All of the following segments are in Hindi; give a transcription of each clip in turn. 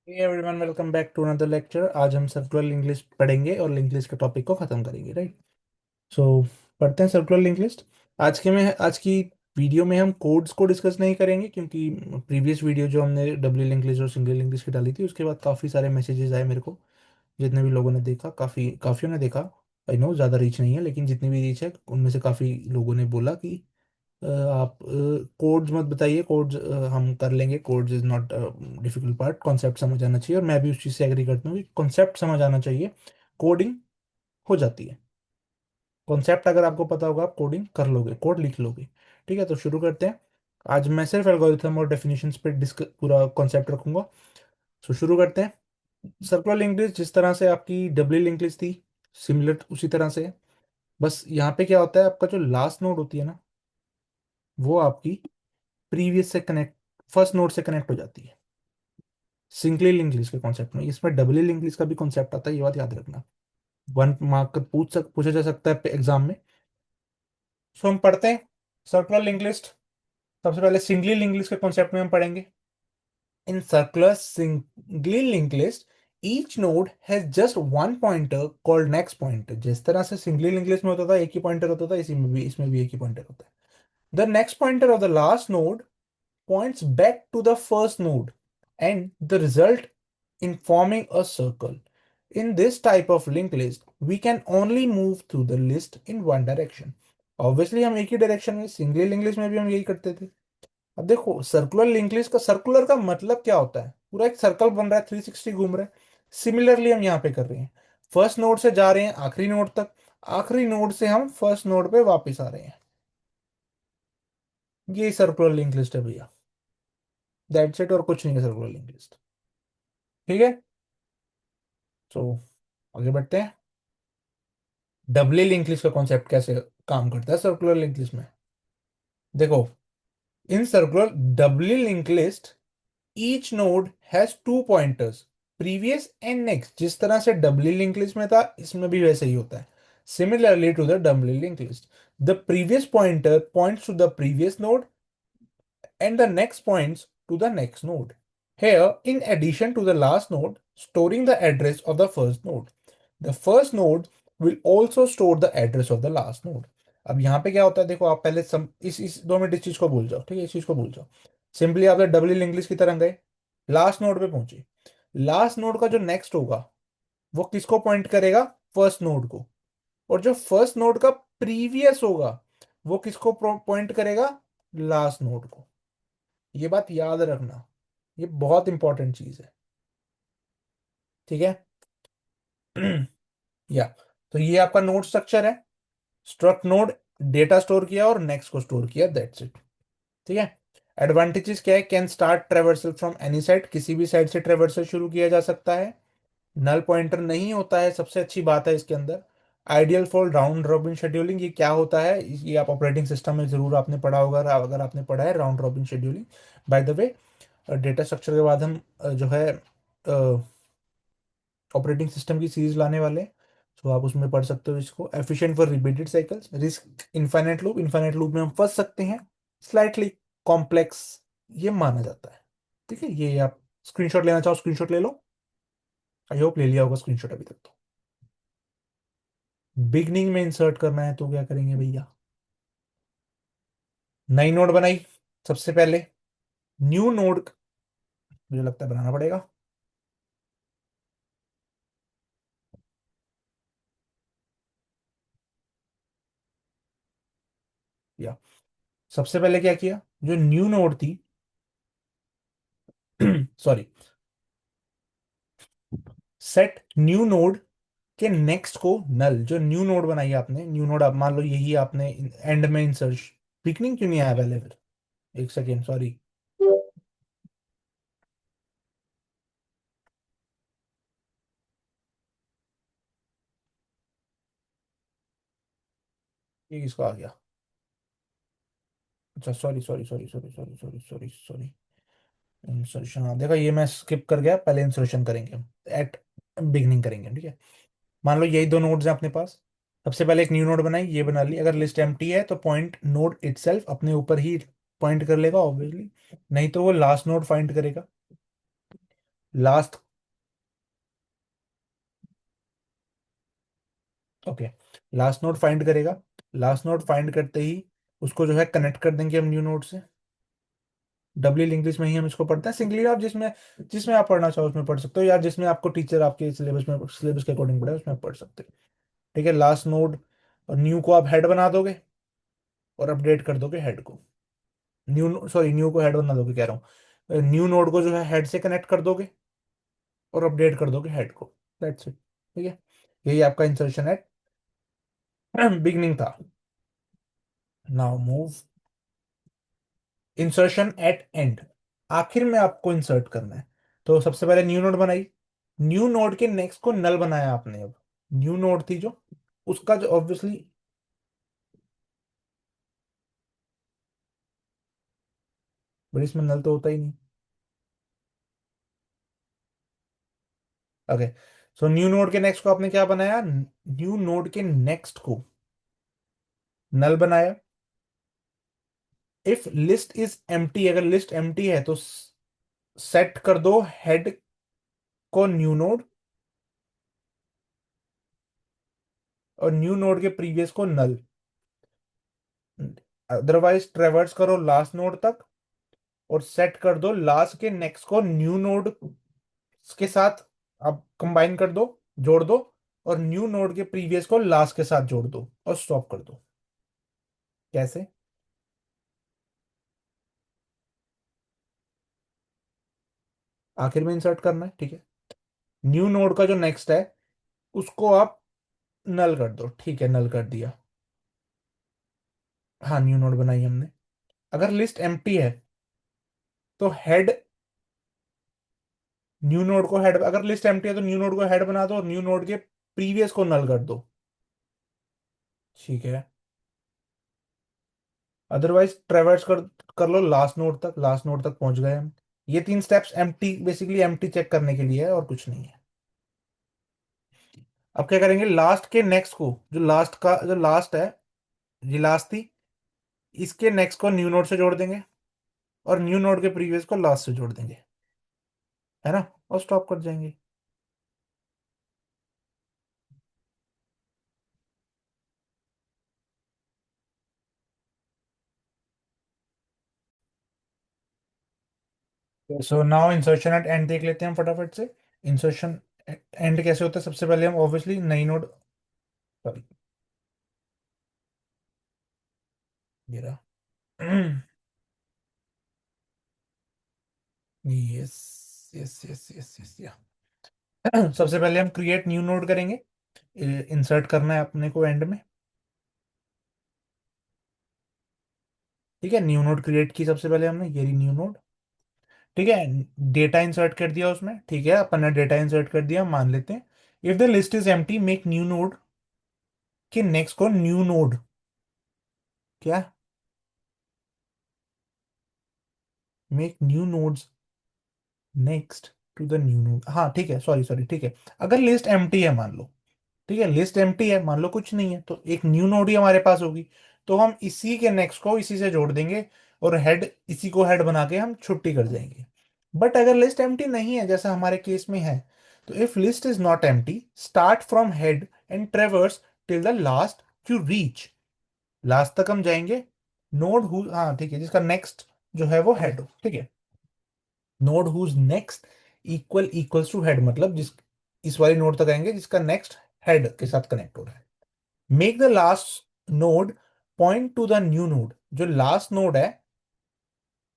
Hey everyone, welcome back to another lecture. आज हम सर्कुलर लिंक लिस्ट पढ़ेंगे और लिंक लिस्ट के टॉपिक को खत्म करेंगे, राइट। सो पढ़ते हैं सर्कुलर लिंक लिस्ट। आज की वीडियो में हम कोड्स को डिस्कस नहीं करेंगे, क्योंकि प्रीवियस वीडियो जो हमने डब्ल्यू लिंक लिस्ट और सिंगल लिंक लिस्ट की डाली थी, उसके बाद काफ़ी सारे मैसेजेस आए मेरे को। जितने भी लोगों ने देखा, काफ़ियों ने देखा। आई नो ज़्यादा रीच नहीं है, लेकिन जितनी भी रीच है उनमें से काफ़ी लोगों ने बोला कि आप कोड्स मत बताइए। कोड्स हम कर लेंगे। Codes is not difficult part, concept समझ आना चाहिए। और मैं भी उस चीज़ से एग्री करता हूँ कि कॉन्सेप्ट समझ आना चाहिए। कोडिंग हो जाती है। कॉन्सेप्ट अगर आपको पता होगा, आप कोडिंग कर लोगे, कोड लिख लोगे। ठीक है, तो शुरू करते हैं। आज मैं सिर्फ एल्गोरिथम और डेफिनेशंस पे डिस्क पूरा कॉन्सेप्ट रखूंगा। तो शुरू करते हैं। सर्कुलर लिंक्ड लिस्ट जिस तरह से आपकी डब्ल्यू लिंक्ड लिस्ट थी, सिमिलर उसी तरह से है। बस यहाँ पे क्या होता है, आपका जो लास्ट नोड होती है ना, वो आपकी प्रीवियस से कनेक्ट फर्स्ट नोड से कनेक्ट हो जाती है। सिंगली लिंक लिस्ट के कॉन्सेप्ट में, इसमें डबली लिंक लिस्ट का भी कॉन्सेप्ट आता है, ये बात याद रखना। 1 मार्क का पूछा जा सकता है एग्जाम में। सो हम पढ़ते हैं सर्कुलर लिंक लिस्ट। सबसे पहले सिंगली लिंक लिस्ट के कॉन्सेप्ट में हम पढ़ेंगे। In circular singly link list each node has just one pointer called next pointer. जिस तरह से सिंगली लिंक लिस्ट में होता था एक ही पॉइंटर होता था, इसी में भी इसमें भी एक ही पॉइंटर होता है। The next pointer of the last node points back to the first node and the result in forming a circle. In this type of linked list, we can only move through the list in one direction. Obviously हम एक ही डायरेक्शन में, सिंगल लिंक लिस्ट में भी हम यही करते थे। अब देखो, सर्कुलर लिंक लिस्ट का सर्कुलर का मतलब क्या होता है, पूरा एक सर्कल बन रहा है, 360 घूम रहा है। सिमिलरली हम यहाँ पे कर रहे हैं। फर्स्ट नोड से जा रहे हैं आखिरी नोड तक, आखिरी नोड से हम फर्स्ट नोड पे वापस आ रहे हैं। ये सर्कुलर लिंक लिस्ट है भैया। दैट्स इट, और कुछ नहीं है सर्कुलर लिंक लिस्ट। ठीक है, तो आगे बढ़ते हैं। डबली लिंक लिस्ट का कॉन्सेप्ट कैसे काम करता है सर्कुलर लिंक लिस्ट में, देखो। In circular doubly link list each node has two pointers, previous and next. जिस तरह से डबली लिंक लिस्ट में था, इसमें भी वैसे ही होता है। Similarly to the doubly link list, the previous pointer points to the previous node and the next points to the next node. Here, in addition to the last node storing the address of the first node, the first node will also store the address of the last node. अब यहाँ पे क्या होता है, देखो आप पहले इस 2 मिनट इस चीज को भूल जाओ, ठीक है, इस चीज को भूल जाओ। सिंपली आप डबल इंग्लिश की तरह गए, लास्ट नोड पे पहुंचे। लास्ट नोड का जो नेक्स्ट होगा, वो किसको पॉइंट करेगा, फर्स्ट नोड को। और जो फर्स्ट नोड का प्रीवियस होगा, वो किसको पॉइंट करेगा, लास्ट नोड को। ये बात याद रखना, ये बहुत इंपॉर्टेंट चीज है। ठीक है। या तो ये आपका नोड स्ट्रक्चर है। स्ट्रक्ट नोड, डेटा स्टोर किया और नेक्स्ट को स्टोर किया, दैट्स इट। ठीक है। एडवांटेजेस क्या है, can start traversal from any side, किसी भी साइड से ट्रेवर्सल शुरू किया जा सकता है। नल पॉइंटर नहीं होता है, सबसे अच्छी बात है इसके अंदर। Ideal for round robin scheduling, ये क्या होता है, ये आप ऑपरेटिंग सिस्टम में जरूर आपने पढ़ा होगा, अगर आपने पढ़ा है round robin scheduling. By the way, data structure के बाद हम जो है ऑपरेटिंग सिस्टम की सीरीज लाने वाले हैं। तो आप उसमें पढ़ सकते हो इसको। Efficient for repeated cycles, risk infinite loop में हम फंस सकते हैं। स्लाइटली कॉम्प्लेक्स ये माना जाता है। ठीक है, ये आप स्क्रीनशॉट लेना चाहो स्क्रीनशॉट ले लो। आई होप ले लिया होगा स्क्रीनशॉट अभी तक। तो बिगनिंग में इंसर्ट करना है तो क्या करेंगे भैया, नई नोड बनाई। सबसे पहले न्यू नोड मुझे लगता है बनाना पड़ेगा। या सबसे पहले क्या किया, जो न्यू नोड थी, सॉरी, सेट न्यू नोड के नेक्स्ट को नल। जो न्यू नोड बनाई आपने, न्यू नोड आप मान लो यही आपने एंड में इंसर्ट। पिकनिंग क्यों नहीं आया पहले फिर, एक सेकेंड, सॉरी। ये किसका आ गया, अच्छा sorry sorry sorry sorry sorry sorry sorry sorry. Insertion, हाँ देखा, ये मैं स्किप कर गया, पहले इंसर्शन करेंगे, एट बिगनिंग करेंगे। ठीक है, मान लो यही दो नोड्स हैं अपने पास। सबसे पहले एक न्यू नोड बनाई, ये बना ली। अगर लिस्ट एम्प्टी है तो पॉइंट नोड इटसेल्फ अपने ऊपर ही पॉइंट कर लेगा ऑब्वियसली, नहीं तो वो लास्ट नोड फाइंड करेगा। Last, okay, last node find करेगा। लास्ट नोड फाइंड करते ही उसको जो है कनेक्ट कर देंगे हम न्यू नोड से। डब्ल्यू इंग्लिश में ही हम इसको पढ़ते हैं। सिंगली आप जिसमें जिसमें आप पढ़ना चाहो उसमें पढ़ सकते हो, या जिसमें आपको टीचर आपके सिलेबस के अकॉर्डिंग पढ़े उसमें आप पढ़ सकते हो। ठीक है, लास्ट नोड और न्यू को आप हेड बना दोगे और अपडेट कर दोगे हेड को। न्यू, सॉरी, न्यू को हेड बना दोगे कह रहा हूँ, न्यू नोड को जो है हेड से कनेक्ट कर दोगे और अपडेट कर दोगे हेड को। That's it. ठीक है, यही आपका इंसर्शन एट बिगनिंग था। Now move insertion at end. आखिर में आपको इंसर्ट करना है। तो सबसे पहले न्यू नोड बनाई, न्यू नोड के नेक्स्ट को नल बनाया आपने। अब न्यू नोड थी जो, उसका जो ऑब्वियसली, बट इसमें नल तो होता ही नहीं। ओके, सो न्यू नोड के नेक्स्ट को आपने क्या बनाया, न्यू नोड के नेक्स्ट को नल बनाया। इफ लिस्ट इज एम्प्टी, अगर लिस्ट एम्प्टी है तो सेट कर दो हेड को न्यू नोड और न्यू नोड के प्रीवियस को नल। अदरवाइज ट्रेवर्स करो लास्ट नोड तक और सेट कर दो लास्ट के नेक्स्ट को न्यू नोड के साथ। आप कंबाइन कर दो, जोड़ दो, और न्यू नोड के प्रीवियस को लास्ट के साथ जोड़ दो और स्टॉप कर दो। कैसे? आखिर में इंसर्ट करना है। ठीक है, न्यू नोड का जो नेक्स्ट है उसको आप नल कर दो। ठीक है, नल कर दिया। हाँ, न्यू नोड बनाई हमने। अगर लिस्ट एम्प्टी है तो हेड, न्यू नोड को हेड, अगर लिस्ट एम्प्टी है तो न्यू नोड को हेड बना दो और न्यू नोड के प्रीवियस को नल कर दो। ठीक है, अदरवाइज ट्रेवर्स कर लो लास्ट नोड तक। लास्ट नोड तक पहुंच गए हम। ये तीन steps empty, basically empty check करने के लिए है और कुछ नहीं है। अब क्या करेंगे, लास्ट के नेक्स्ट को, जो लास्ट का जो लास्ट है, ये लास्ट थी, इसके नेक्स्ट को न्यू नोड से जोड़ देंगे और न्यू नोड के प्रीवियस को लास्ट से जोड़ देंगे, है ना, और स्टॉप कर जाएंगे। So now insertion at end देख लेते हैं हम फटाफट से। इंसर्शन एंड कैसे होता है, सबसे पहले हम ऑब्वियसली नई नोड, सॉरी, ये रहा। Yes yes yes yes yes या सबसे पहले हम क्रिएट न्यू नोड करेंगे। इंसर्ट करना है अपने को एंड में। ठीक है, न्यू नोड क्रिएट की सबसे पहले हमने, ये न्यू नोड। ठीक है, डेटा इंसर्ट कर दिया उसमें। ठीक है, अपन ने डेटा इंसर्ट कर दिया, मान लेते हैं। If the list is empty make new node के नेक्स्ट को न्यू नोड, क्या, make new node's next to the new node. हाँ ठीक है, सॉरी सॉरी, ठीक है। अगर लिस्ट एम्प्टी है मान लो, ठीक है, लिस्ट एम्प्टी है मान लो, कुछ नहीं है, तो एक न्यू नोड ही हमारे पास होगी। तो हम इसी के नेक्स्ट को इसी से जोड़ देंगे और हेड, इसी को हेड बना के हम छुट्टी कर जाएंगे। बट अगर लिस्ट एम्प्टी नहीं है जैसा हमारे केस में है, तो if list is not empty start from head and ट्रेवर्स till the last you reach. Last तक हम जाएंगे, नोड हु, हाँ ठीक है, जिसका नेक्स्ट जो है वो हेड हो। ठीक है, node whose next equals to head, मतलब जिस, इस वाली नोड तक आएंगे जिसका नेक्स्ट हेड के साथ कनेक्ट हो रहा है। Make the last node point two the new node, जो लास्ट नोड है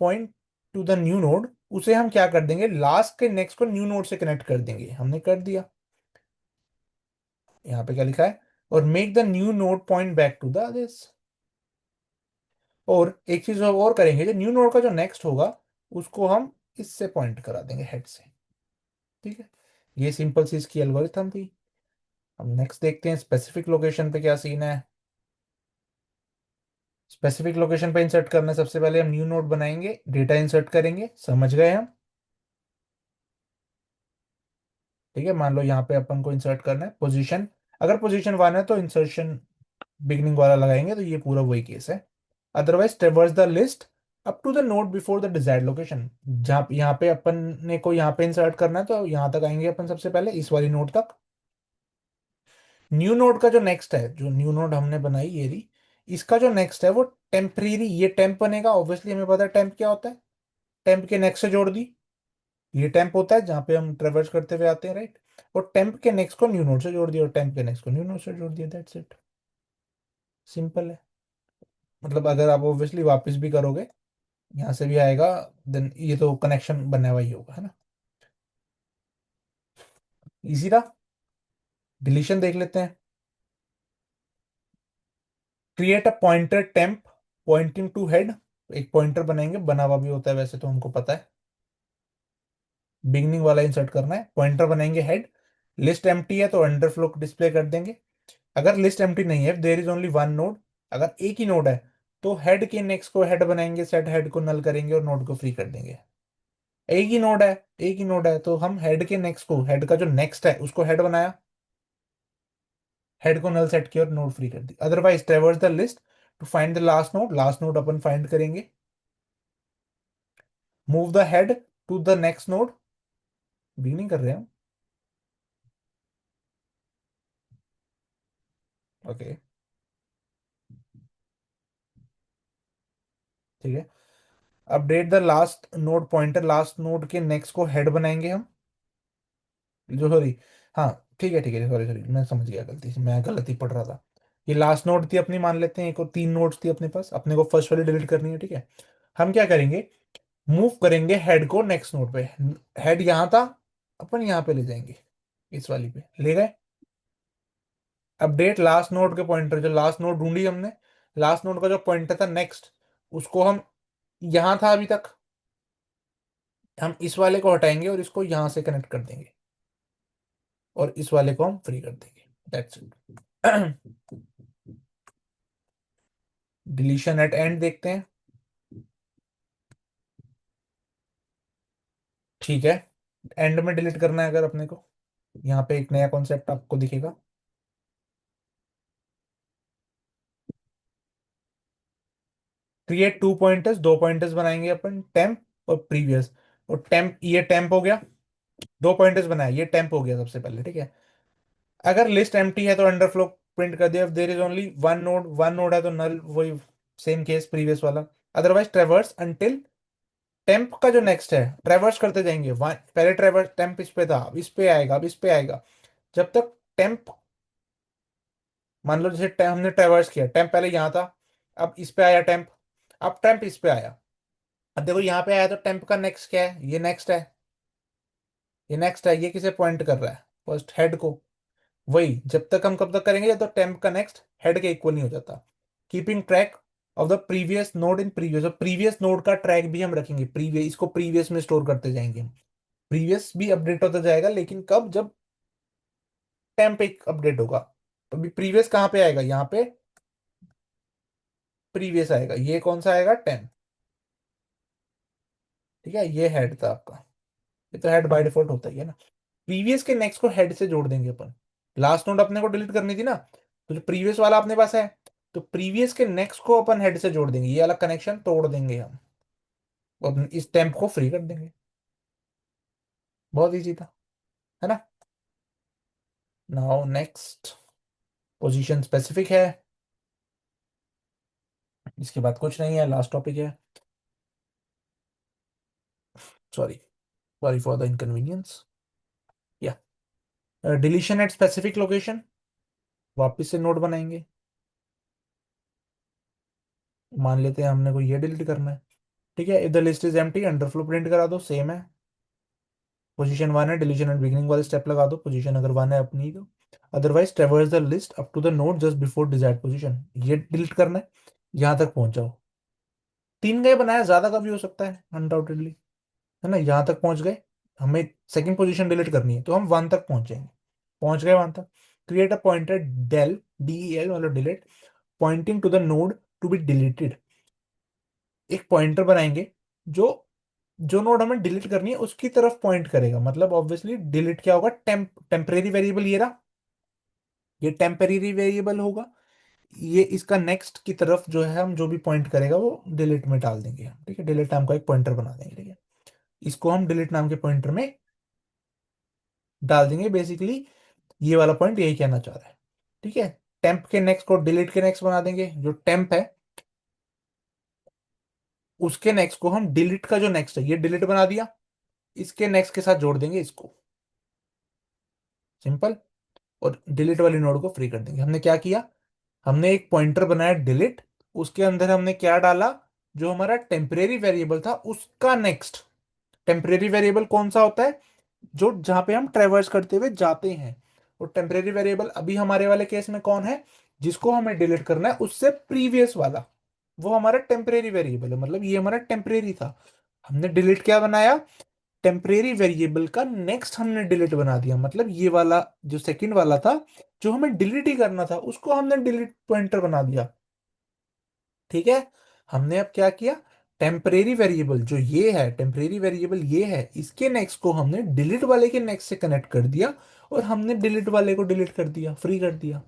point two the new node, उसे हम क्या कर देंगे, लास्ट के नेक्स्ट को न्यू नोड से कनेक्ट कर देंगे। हमने कर दिया। यहाँ पे क्या लिखा है, और make the new node point back to the this. और एक चीज और करेंगे, जो न्यू नोड का जो नेक्स्ट होगा उसको हम इससे पॉइंट करा देंगे, हेड से। ठीक है, ये सिंपल सी इसकी एल्गोरिथम थी। अब नेक्स्ट देखते हैं स्पेसिफिक लोकेशन पे क्या सीन है। स्पेसिफिक लोकेशन पे इंसर्ट करना है, सबसे पहले हम न्यू नोड बनाएंगे, डेटा इंसर्ट करेंगे, समझ गए हम। ठीक है, मान लो यहाँ पे अपन को इंसर्ट करना है पोजीशन। अगर पोजीशन 1 है तो इंसर्शन बिगनिंग वाला लगाएंगे, तो ये पूरा वही केस है। Otherwise traverse the list up to the node before the desired location. जहाँ यहाँ पे अपन ने को यहाँ पे इंसर्ट करना है तो यहाँ तक आएंगे अपन सबसे पहले इस वाली नोड तक। न्यू नोड का जो नेक्स्ट है, जो न्यू नोड हमने बनाई ये रही, इसका जो नेक्स्ट है वो टेम्परेरी, ये टेम्प बनेगा। ऑब्वियसली हमें पता है टेम्प क्या होता है। टेम्प के नेक्स्ट से जोड़ दी। ये टेम्प होता है जहाँ पे हम ट्रेवर्स करते हुए आते हैं, राइट। और टेम्प के नेक्स्ट को न्यू नोड से जोड़ दिया, और टेम्प के नेक्स्ट को न्यू नोड से जोड़ दिया, दैट्स इट। सिंपल है। मतलब अगर आप ऑब्वियसली वापस भी करोगे, यहाँ से भी आएगा, देन ये तो कनेक्शन बना हुआ ही होगा, है ना। इजी था। डिलीशन देख लेते हैं। Create a pointer temp pointing to head. एक पॉइंटर बनाएंगे, बना हुआ भी होता है वैसे तो, हमको पता है। बिगनिंग वाला इंसर्ट करना है, पॉइंटर बनाएंगे हेड। लिस्ट एम्प्टी है तो अंडरफ्लो डिस्प्ले कर देंगे। अगर लिस्ट एम्प्टी नहीं है, there is only one node, अगर एक ही नोड है, तो हेड के नेक्स्ट को हेड बनाएंगे, सेट हेड को नल करेंगे और नोड को फ्री कर देंगे। एक ही नोड है, एक ही नोड है तो हम हेड के नेक्स्ट को, हेड का जो नेक्स्ट है उसको हेड बनाया, हेड को नल सेट किया और नोड फ्री कर दी। Otherwise traverse the list to find the last node, last node अपन फाइंड करेंगे। Move the head to the next node. Beginning कर रहे हैं हम। ओके। ठीक है। Update the last node pointer, last node के नेक्स्ट को हेड बनाएंगे हम। जो सॉरी, हाँ ठीक है ठीक है, सॉरी सॉरी, मैं समझ गया, गलती से मैं गलती पढ़ रहा था। ये लास्ट नोड थी अपनी, मान लेते हैं एक और तीन नोड्स थी अपने पास, अपने को फर्स्ट वाली डिलीट करनी है, ठीक है। हम क्या करेंगे, मूव करेंगे हेड को नेक्स्ट नोड पे। हेड यहाँ था, अपन यहाँ पे ले जाएंगे, इस वाली पे ले गए। अपडेट लास्ट नोड के पॉइंटर, जो लास्ट नोड ढूंढी हमने, लास्ट नोड का जो पॉइंटर था नेक्स्ट, उसको हम, यहाँ था अभी तक, हम इस वाले को हटाएंगे और इसको यहाँ से कनेक्ट कर देंगे, और इस वाले को हम फ्री कर देंगे, that's it. Deletion at end देखते हैं। ठीक है। एंड में डिलीट करना है अगर अपने को, यहाँ पे एक नया कॉन्सेप्ट आपको दिखेगा। क्रिएट टू पॉइंटर्स, दो पॉइंटर्स बनाएंगे अपन, टेम्प और प्रीवियस। और टेम्प, ये टेम्प हो गया, दो पॉइंटर्स बनाए, ये टेम्प हो गया सबसे पहले, ठीक है। अगर लिस्ट एम्प्टी है तो अंडरफ्लो प्रिंट कर दिया, there is only one node, one node है तो नल, वही सेम केस प्रीवियस वाला। अदरवाइज ट्रेवर्स अंटिल टेम्प का जो नेक्स्ट है, ट्रेवर्स करते जाएंगे। वन पहले ट्रेवर्स टेम्प इस पे था, अब इस पे आएगा, अब इस पे आएगा, जब तक टेम्प, मान लो जैसे हमने ट्रेवर्स किया, टेम्प पहले यहाँ था, अब इस पे आया टेम्प, अब टेम्प इस पे आया। अब देखो यहाँ पे आया तो टेम्प का नेक्स्ट क्या है, ये नेक्स्ट है, ये नेक्स्ट है, ये किसे पॉइंट कर रहा है, फर्स्ट हेड को। वही जब तक हम कब तक करेंगे जब तक टेम्प का नेक्स्ट हेड के इक्वल नहीं हो जाता। Keeping track of the previous node in previous, और प्रीवियस नोड का ट्रैक भी हम रखेंगे, प्रीवियस, इसको प्रीवियस में स्टोर करते जाएंगे हम। प्रीवियस भी अपडेट होता जाएगा, लेकिन कब, जब टेम्प एक अपडेट होगा। तो अभी प्रीवियस कहाँ पे आएगा, यहाँ पे प्रीवियस आएगा, ये कौन सा आएगा, टेम्प। ठीक है, ये हेड था आपका। ये तो हेड बाय डिफॉल्ट होता ही है ना। प्रीवियस के नेक्स्ट को हेड से जोड़ देंगे अपन। लास्ट नोड अपने को डिलीट करनी थी ना, तो जो प्रीवियस वाला अपने पास है, तो प्रीवियस के नेक्स्ट को अपन हेड से जोड़ देंगे, ये वाला कनेक्शन तोड़ देंगे हम, और इस टेम्प को फ्री कर देंगे। बहुत इजी था, है ना। नाउ नेक्स्ट, पोजीशन स्पेसिफिक है, इसके बाद कुछ नहीं है, लास्ट टॉपिक है। Sorry, sorry for the inconvenience. या डिलीशन एट स्पेसिफिक लोकेशन, वापस से नोड बनाएंगे। मान लेते हैं हमने को ये डिलीट करना है, ठीक है। If the list is empty, underflow print करा दो, सेम है। पोजीशन वन है, डिलीशन एंड बिगिनिंग वाले स्टेप लगा दो, पोजीशन अगर वन है अपनी तो। Otherwise traverse the list up to the node just before desired position, ये डिलीट करना है, यहाँ तक पहुंच जाओ। तीन गए बनाया, ज्यादा का भी हो सकता है अनडाउटेडली, है ना। यहाँ तक पहुंच गए, हमें सेकंड पोजीशन डिलीट करनी है तो हम वन तक पहुंच जाएंगे। पहुंच गए वन तक। Create a pointer del, DEL मतलब delete, pointing to the node to be deleted. एक पॉइंटर बनाएंगे जो, जो नोड हमें डिलीट करनी है उसकी तरफ पॉइंट करेगा। मतलब ऑब्वियसली डिलीट क्या होगा, टेम्परेरी वेरिएबल ये रहा, ये टेम्परेरी वेरिएबल होगा। ये इसका नेक्स्ट की तरफ जो है हम जो भी पॉइंट करेगा वो डिलीट में डाल देंगे हम, ठीक है। डिलीट नाम का एक पॉइंटर बना देंगे, ठीक है। इसको हम डिलीट नाम के पॉइंटर में डाल देंगे। बेसिकली ये वाला पॉइंट यही कहना चाह रहा है, ठीक है। टेम्प के नेक्स्ट को डिलीट के नेक्स्ट बना देंगे। जो टेम्प है उसके नेक्स्ट को हम डिलीट का जो नेक्स्ट है, ये डिलीट बना दिया, इसके नेक्स्ट के साथ जोड़ देंगे इसको, सिंपल। और डिलीट वाली नोड को फ्री कर देंगे। हमने क्या किया, हमने एक पॉइंटर बनाया डिलीट, उसके अंदर हमने क्या डाला, जो हमारा टेम्परेरी वेरिएबल था उसका नेक्स्ट। टेम्परेरी वेरिएबल कौन सा होता है, जो जहां पे हम ट्रेवर्स करते हुए जाते हैं। और टेम्परेरी वेरिएबल अभी हमारे वाले केस में कौन है, जिसको हमें डिलीट करना है उससे प्रीवियस वाला, वो हमारा टेम्परेरी वेरिएबल है। मतलब ये हमारा टेम्परेरी था, हमने डिलीट क्या बनाया, टेम्परेरी वेरिएबल का नेक्स्ट हमने डिलीट बना दिया। मतलब ये वाला जो सेकंड वाला था, जो हमें डिलीट ही करना था, उसको हमने डिलीट पॉइंटर बना दिया, ठीक है। हमने अब क्या किया, टेम्परेरी वेरिएबल जो ये है, टेम्परेरी वेरिएबल ये है, इसके नेक्स्ट को हमने डिलीट वाले के नेक्स्ट से कनेक्ट कर दिया, और हमने डिलीट वाले को डिलीट कर दिया, फ्री कर दिया।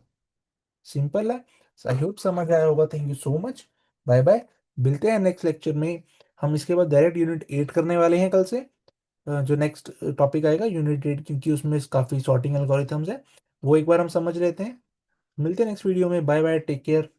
सिंपल है। आई होप समझ आया होगा। Thank you so much. Bye bye. मिलते हैं नेक्स्ट लेक्चर में। हम इसके बाद डायरेक्ट यूनिट 8 करने वाले हैं कल से। जो नेक्स्ट टॉपिक आएगा यूनिट 8, क्योंकि उसमें काफी सॉर्टिंग एल्गोरिथम्स है, वो एक बार हम समझ लेते हैं। मिलते हैं नेक्स्ट वीडियो में। Bye bye, take care.